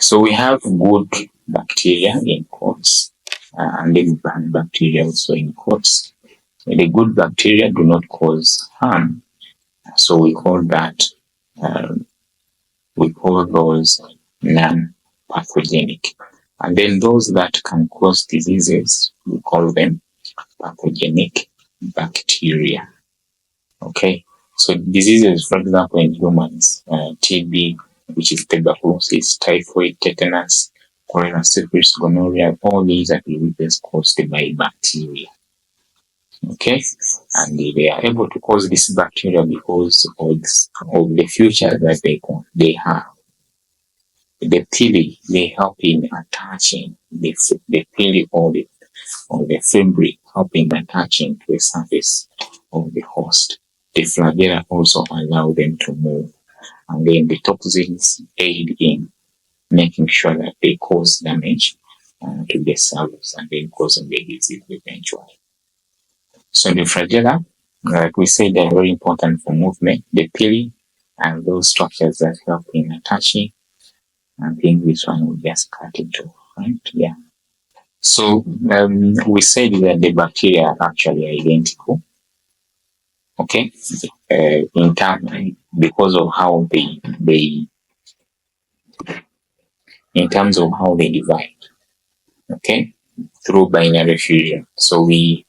So we have good bacteria in quotes, and then bad bacteria also in quotes. The good bacteria do not cause harm, so we call those non-pathogenic. And then those that can cause diseases, we call them pathogenic bacteria. Okay, so diseases, for example, in humans, TB, which is tuberculosis, typhoid, tetanus, cholera, syphilis, gonorrhea, all these are diseases caused by bacteria. Okay, and they are able to cause this bacteria because of the future that they have. The pili, they help in attaching the pili or the fibri, helping attaching to the surface of the host. The flagella also allow them to move, and then the toxins aid in making sure that they cause damage to the cells and then causing the disease eventually. So the flagella, like we said, they're very important for movement. The pili and those structures that help in attaching. I think this one will just cut it off, right? Yeah. So we said that the bacteria are actually identical. Okay, in terms because of how they in terms of how they divide. Okay, through binary fusion. So we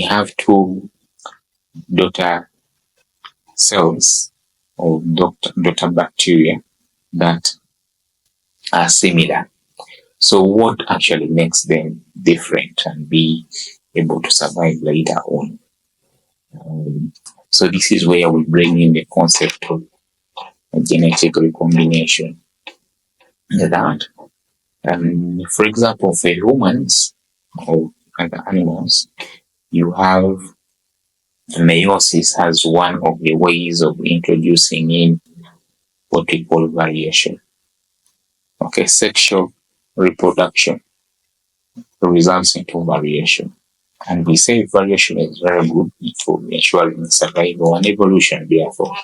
have two daughter cells or daughter bacteria that are similar. So what actually makes them different and be able to survive later on? So this is where we bring in the concept of genetic recombination. That, for example, for humans or other animals, you have meiosis as one of the ways of introducing in what we call variation. Okay, sexual reproduction results into variation. And we say variation is very good for ensuring survival and evolution, therefore.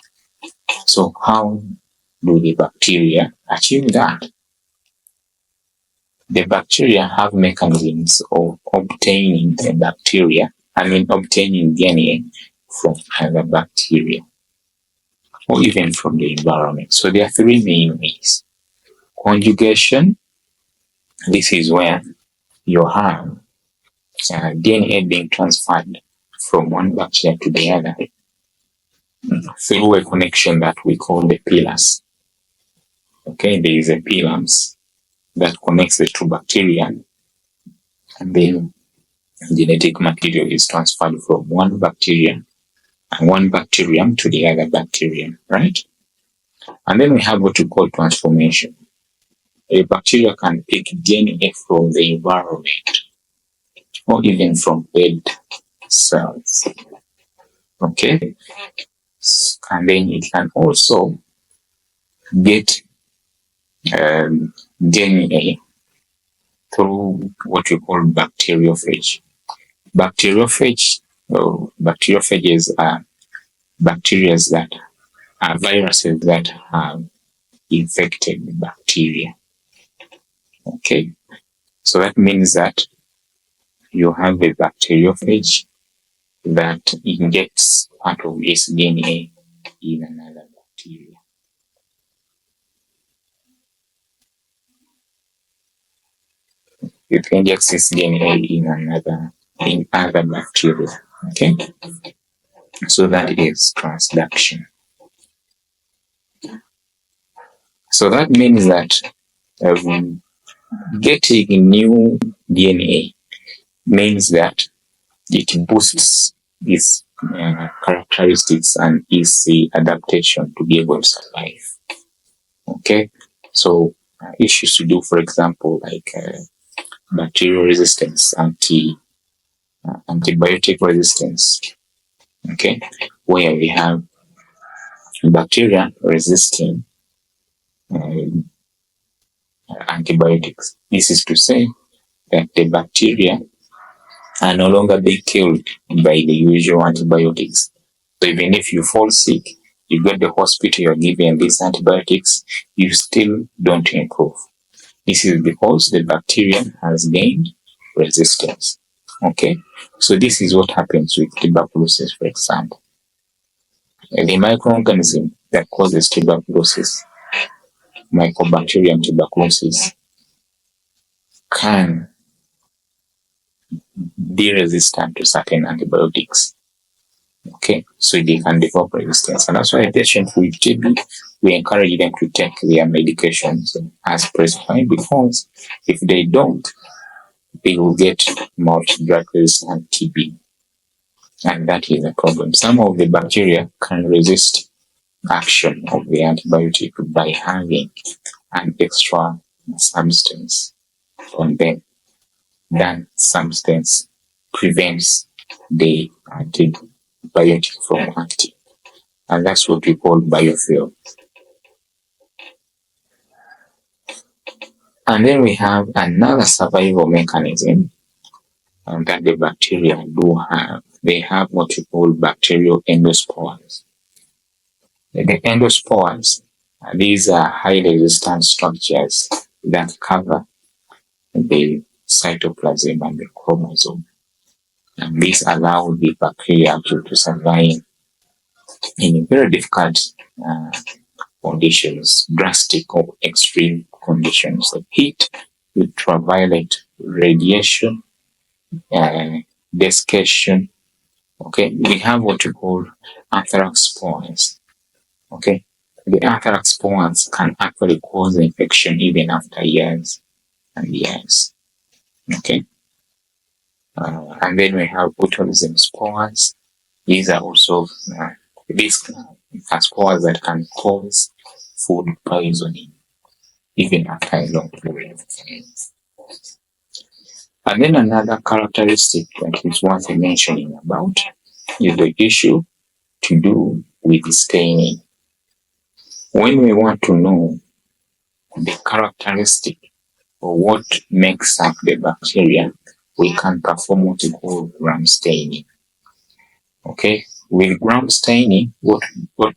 So how do the bacteria achieve that? The bacteria have mechanisms of obtaining obtaining DNA from other bacteria or even from the environment. So there are three main ways. Conjugation, this is where you have DNA being transferred from one bacteria to the other through a connection that we call the pillars. Okay, there is a pillars that connects the two bacteria, and then genetic material is transferred from one bacteria and one bacterium to the other bacterium, right? And then we have what we call transformation. A bacteria can pick DNA from the environment or even from dead cells. Okay, and then it can also get DNA through what we call bacteriophage. Bacteriophage or bacteriophages are bacteria that are viruses that have infected the bacteria. Okay, so that means that you have a bacteriophage that injects part of its DNA in another bacteria. It injects its DNA in other bacteria. Okay, so that is transduction. So that means that getting new DNA means that it boosts its characteristics and its adaptation to be able to survive. Okay, so issues to do, for example, like bacterial resistance, antibiotic resistance. Okay, where we have bacteria resisting antibiotics. This is to say that the bacteria are no longer being killed by the usual antibiotics. So even if you fall sick, You go to the hospital, you're given these antibiotics, you still don't improve. This is because the bacteria has gained resistance. Okay, so this is what happens with tuberculosis, for example. The microorganism that causes tuberculosis, Mycobacterium tuberculosis, can be resistant to certain antibiotics. Okay, so they can develop resistance, and that's why patients with TB, we encourage them to take their medications as prescribed, because if they don't, they will get multi-drug resistant TB, and that is a problem. Some of the bacteria can resist action of the antibiotic by having an extra substance on them. That substance prevents the antibiotic from acting, and that's what we call biofilm. And then we have another survival mechanism that the bacteria do have. They have what we call bacterial endospores. The endospores, these are highly resistant structures that cover the cytoplasm and the chromosome. And this allows the bacteria to survive in very difficult conditions, drastic or extreme conditions like heat, ultraviolet radiation, desiccation. Okay, we have what we call anthrax spores. Okay, the anthrax spores can actually cause infection even after years and years. Okay, and then we have botulism spores. These are also these spores that can cause food poisoning even after a long period of time. And then another characteristic that is worth mentioning about is the issue to do with staining. When we want to know the characteristic or what makes up the bacteria, we can perform what we call gram staining. Okay, with gram staining, what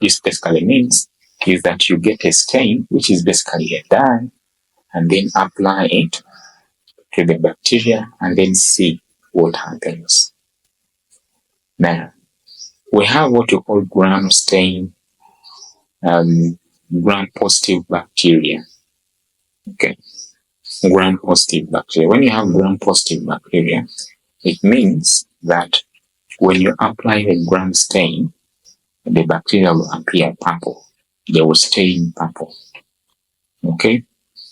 this basically means is that you get a stain, which is basically a dye, and then apply it to the bacteria and then see what happens. Now, we have what we call gram stain, gram positive bacteria. Okay, gram positive bacteria. When you have gram positive bacteria, it means that when you apply the gram stain, the bacteria will appear purple. They will stain purple. Okay,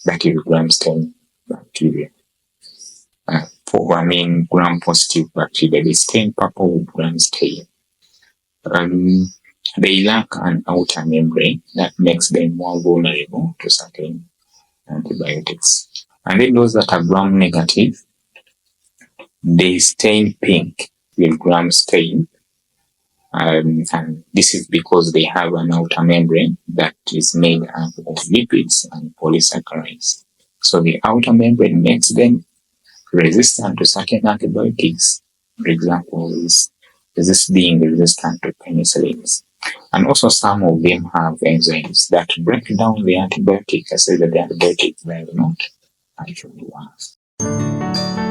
that is gram stain bacteria. Gram positive bacteria, they stain purple with gram stain. They lack an outer membrane that makes them more vulnerable to certain antibiotics. And then those that are gram negative, they stain pink with gram stain. And this is because they have an outer membrane that is made up of lipids and polysaccharides. So the outer membrane makes them resistant to certain antibiotics. For example, is this being resistant to penicillins. And also some of them have enzymes that break down the antibiotic, so that the antibiotic will not actually work.